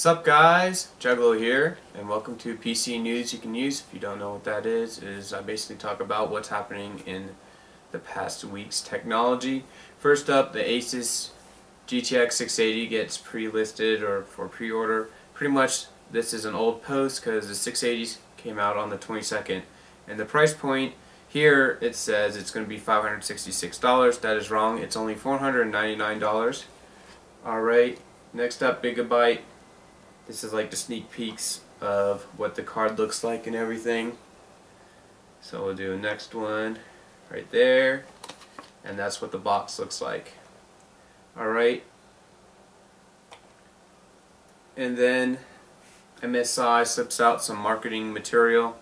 What's up, guys? Juggalo here, and welcome to PC News You Can Use. If you don't know what that is I basically talk about what's happening in the past week's technology. First up, the ASUS GTX 680 gets pre-listed or for pre-order. Pretty much this is an old post because the 680s came out on the 22nd, and the price point here, it says it's going to be $566. That is wrong. It's only $499. Alright, next up, GIGABYTE. This is like the sneak peeks of what the card looks like and everything. So we'll do the next one right there, and that's what the box looks like. Alright, and then MSI slips out some marketing material.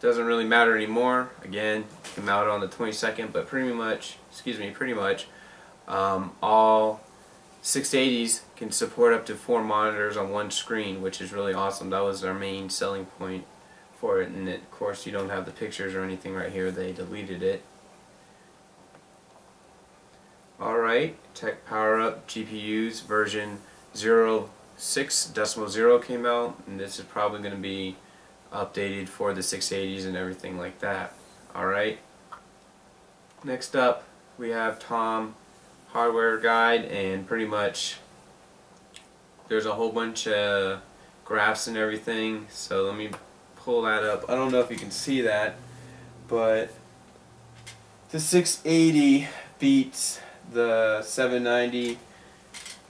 Doesn't really matter anymore. Again, came out on the 22nd, but pretty much all 680s can support up to 4 monitors on one screen, which is really awesome. That was their main selling point for it, and of course you don't have the pictures or anything right here. They deleted it. Alright, TechPowerUp GPU-Z version 06.0 came out, and this is probably going to be updated for the 680s and everything like that. Alright, next up we have Tom Hardware Guide, and pretty much there's a whole bunch of graphs and everything. So let me pull that up. I don't know if you can see that, but the 680 beats the 790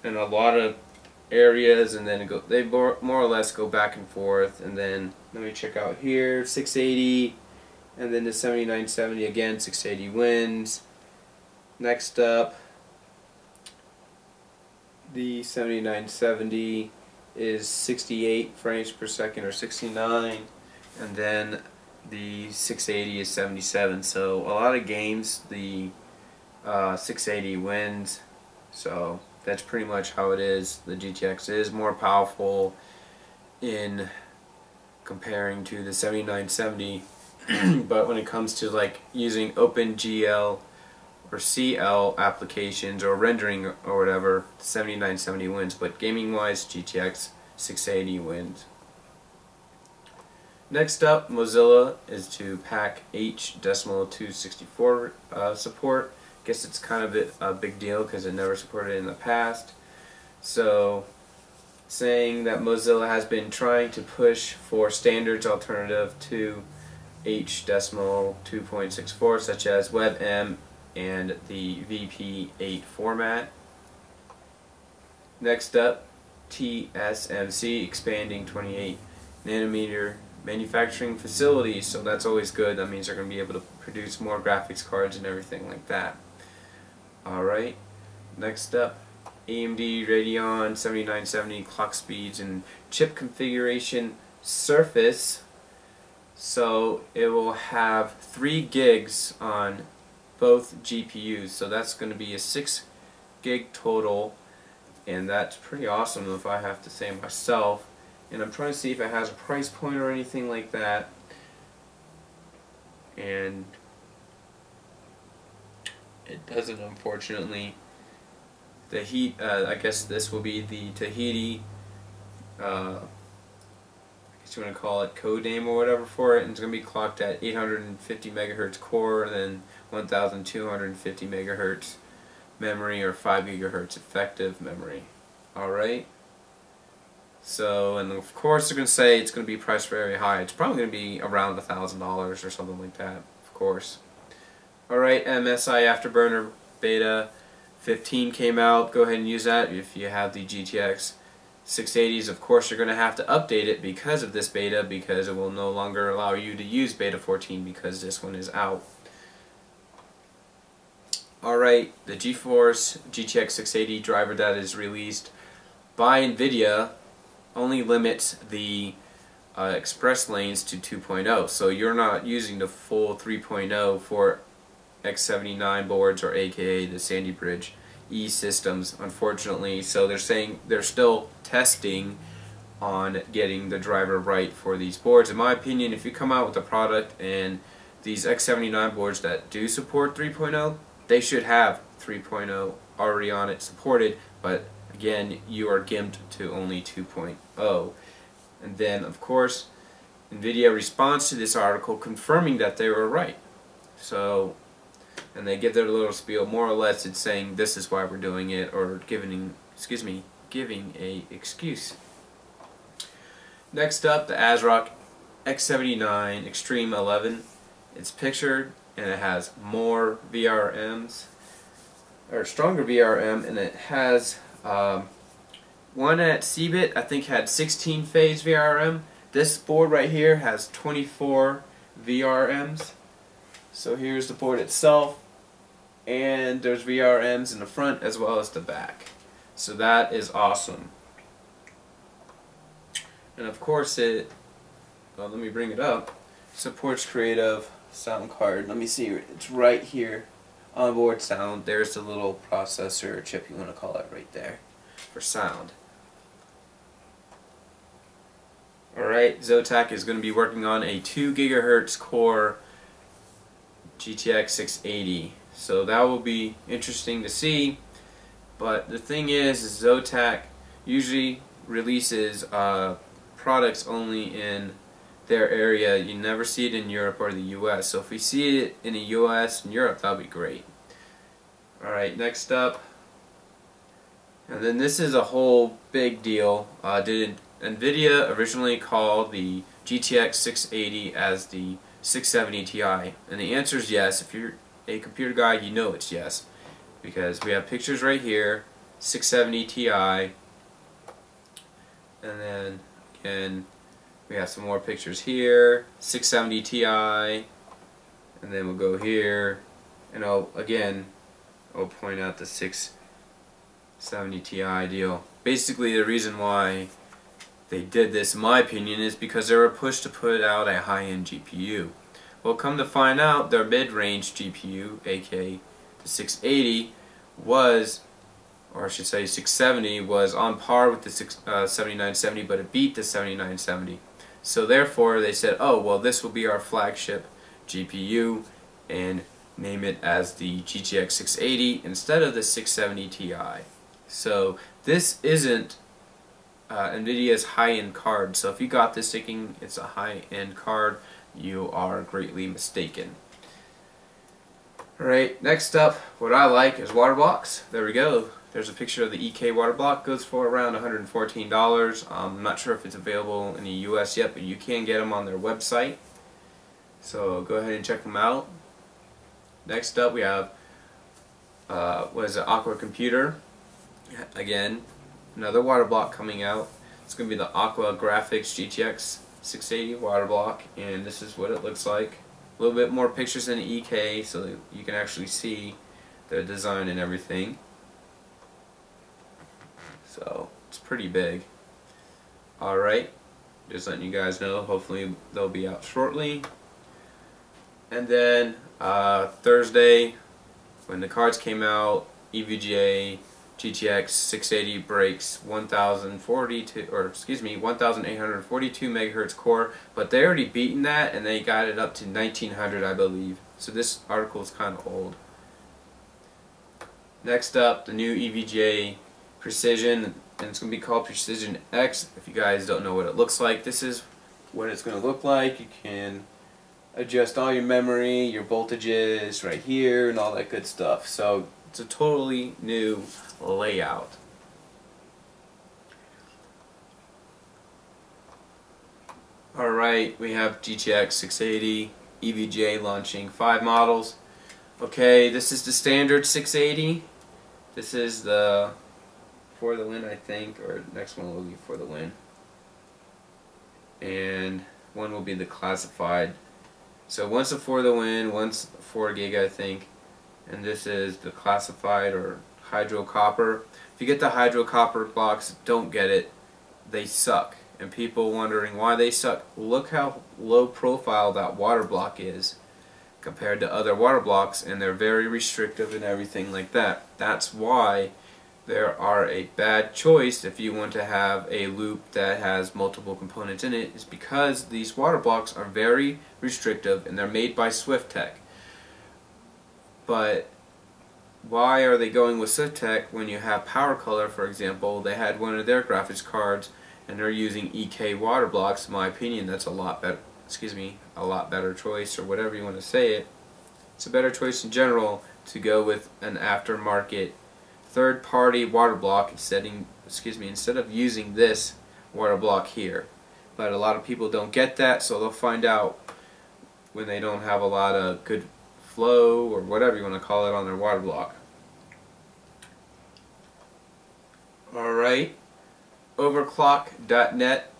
in a lot of areas, and then they more or less go back and forth. And then let me check out here, 680, and then the 7970 again. 680 wins. Next up, the 7970 is 68 frames per second or 69, and then the 680 is 77. So a lot of games the 680 wins. So that's pretty much how it is. The GTX is more powerful in comparing to the 7970, but when it comes to like using OpenGL or CL applications or rendering or whatever, 7970 wins. But gaming wise, GTX 680 wins. Next up, Mozilla is to pack H.264 support. Guess it's kind of a big deal because it never supported it in the past. So, saying that Mozilla has been trying to push for standards alternative to H.2.64, such as WebM and the VP8 format. Next up, TSMC expanding 28 nanometer manufacturing facilities, so that's always good. That means they're going to be able to produce more graphics cards and everything like that. Alright, next up, AMD Radeon 7970 clock speeds and chip configuration surface. So it will have 3 gigs on both GPUs, so that's going to be a 6 gig total, and that's pretty awesome if I have to say myself. And I'm trying to see if it has a price point or anything like that, and it doesn't, unfortunately. The heat, I guess this will be the Tahiti, I guess you want to call it code name or whatever for it, and it's going to be clocked at 850 megahertz core, and then 1250 megahertz memory, or 5 gigahertz effective memory. Alright, so, and of course they're going to say it's going to be priced very high. It's probably going to be around $1,000 or something like that, of course. Alright, MSI Afterburner Beta 15 came out. Go ahead and use that if you have the GTX 680s. Of course you're going to have to update it because of this beta, because it will no longer allow you to use Beta 14 because this one is out. Alright, the GeForce GTX 680 driver that is released by Nvidia only limits the express lanes to 2.0, so you're not using the full 3.0 for X79 boards, or aka the Sandy Bridge E systems, unfortunately. So they're saying they're still testing on getting the driver right for these boards. In my opinion, if you come out with a product and these X79 boards that do support 3.0, they should have 3.0 already on it supported, but again, you are gimped to only 2.0. And then, of course, Nvidia responds to this article confirming that they were right. So, and they give their little spiel. More or less, it's saying this is why we're doing it, or giving a excuse. Next up, the ASRock X79 Extreme 11. It's pictured, and it has more VRMs, or stronger VRM, and it has one at CBIT, I think, had 16 phase VRM. This board right here has 24 VRMs. So here's the board itself, and there's VRMs in the front as well as the back. So that is awesome. And of course it, well, let me bring it up, supports creative sound card. Let me see, it's right here, onboard sound. There's the little processor or chip you want to call it right there for sound. Alright, ZOTAC is going to be working on a 2 GHz core GTX 680. So that will be interesting to see. But the thing is ZOTAC usually releases products only in their area. You never see it in Europe or the US. So if we see it in the US and Europe, that would be great. Alright, next up. And then this is a whole big deal. Did Nvidia originally call the GTX 680 as the 670 Ti? And the answer is yes. If you're a computer guy, you know it's yes. Because we have pictures right here, 670 Ti, and then again we have some more pictures here, 670 Ti, and then we'll go here, and I'll point out the 670 Ti deal. Basically, the reason why they did this, in my opinion, is because they were pushed to put out a high-end GPU. Well, come to find out, their mid-range GPU, aka the 680, was, or I should say 670, was on par with the 7970, but it beat the 7970. So therefore, they said, oh, well, this will be our flagship GPU, and name it as the GTX 680 instead of the 670 Ti. So this isn't Nvidia's high-end card. So if you got this thinking it's a high-end card, you are greatly mistaken. Alright, next up, what I like is water blocks. There we go. There's a picture of the EK water block. Goes for around $114. I'm not sure if it's available in the US yet, but you can get them on their website. So go ahead and check them out. Next up, we have what is it, Aqua computer. Again, another water block coming out. It's going to be the AquaGraFX GTX 680 water block, and this is what it looks like. A little bit more pictures than the EK, so that you can actually see the design and everything. So it's pretty big. Alright, just letting you guys know, hopefully they'll be out shortly. And then Thursday, when the cards came out, EVGA GTX 680 breaks 1,842 megahertz core, but they already beaten that, and they got it up to 1900, I believe. So this article is kind of old. Next up, the new EVGA Precision, and it's going to be called Precision X. If you guys don't know what it looks like, this is what it's going to look like. You can adjust all your memory, your voltages right here, and all that good stuff. So it's a totally new layout. Alright, we have GTX 680 EVGA launching 5 models. Okay, this is the standard 680. This is the for the win, I think, or next one will be for the win. And one will be the classified. So one's a for the win, one's 4 gig, I think. And this is the classified or hydro copper. If you get the hydro copper blocks, don't get it. They suck. And people wondering why they suck, look how low profile that water block is compared to other water blocks, and they're very restrictive and everything like that. That's why there are a bad choice if you want to have a loop that has multiple components in it, is because these water blocks are very restrictive and they're made by SwiftTech. But why are they going with ZOTAC when you have Power Color, for example? They had one of their graphics cards and they're using EK water blocks. In my opinion, that's a lot better, a lot better choice, or whatever you want to say it. It's a better choice in general to go with an aftermarket third-party water block instead of using this water block here. But a lot of people don't get that, so they'll find out when they don't have a lot of good flow or whatever you want to call it on their water block. Alright, overclock.net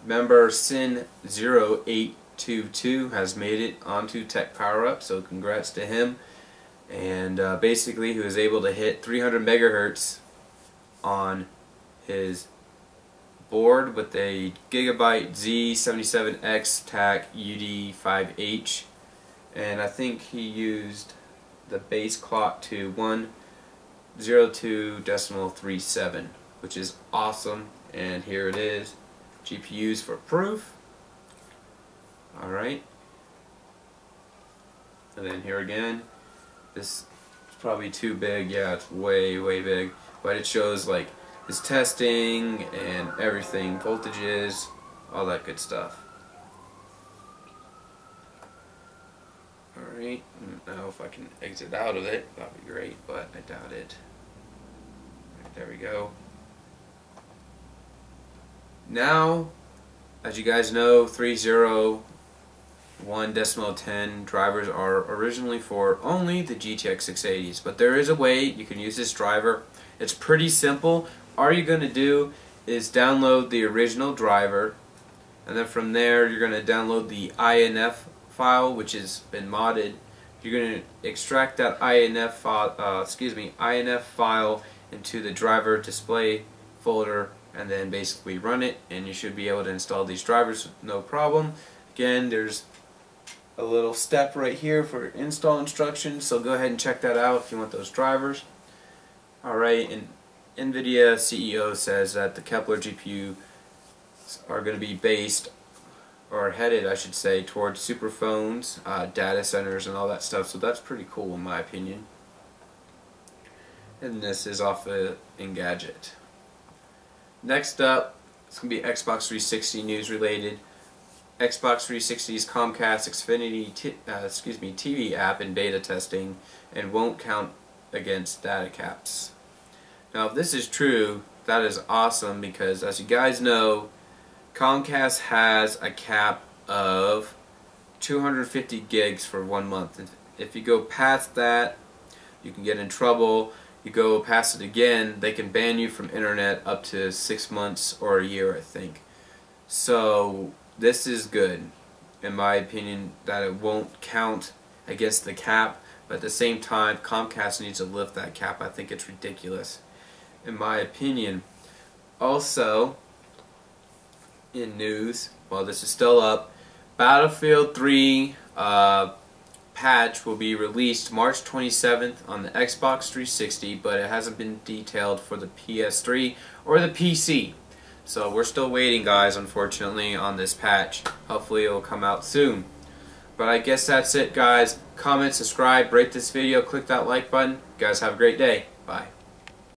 member Sin0822 has made it onto TechPowerUp, so congrats to him. And basically he was able to hit 300 megahertz on his board with a GIGABYTE Z77X TAC UD5H, and I think he used the base clock to 102.37, which is awesome. And here it is, GPUs for proof. Alright, and then here again, this is probably too big. Yeah, it's way big, but it shows like his testing and everything, voltages, all that good stuff. Alright, now if I can exit out of it, that would be great, but I doubt it. Right, there we go. Now, as you guys know, 301.10 drivers are originally for only the GTX 680s, but there is a way you can use this driver. It's pretty simple. All you're going to do is download the original driver, and then from there you're going to download the INF file, which has been modded. You're going to extract that INF file into the driver display folder, and then basically run it, and you should be able to install these drivers with no problem. Again, there's a little step right here for install instructions, so go ahead and check that out if you want those drivers. Alright, and Nvidia CEO says that the Kepler GPU are going to be based, or headed I should say, towards superphones, data centers and all that stuff, so that's pretty cool in my opinion. And this is off of Engadget. Next up, it's going to be Xbox 360 news related. Xbox 360's Comcast Xfinity TV app in beta testing and won't count against data caps. Now if this is true, that is awesome, because as you guys know, Comcast has a cap of 250 gigs for 1 month. If you go past that, you can get in trouble. You go past it again, they can ban you from internet up to 6 months or a year, I think. So this is good, in my opinion, that it won't count against the cap, but at the same time Comcast needs to lift that cap. I think it's ridiculous, in my opinion. Also, in news, while this is still up, Battlefield 3 patch will be released March 27th on the Xbox 360, but it hasn't been detailed for the PS3 or the PC. So we're still waiting, guys, unfortunately, on this patch. Hopefully it will come out soon. But I guess that's it, guys. Comment, subscribe, rate this video, click that like button. You guys have a great day. Bye.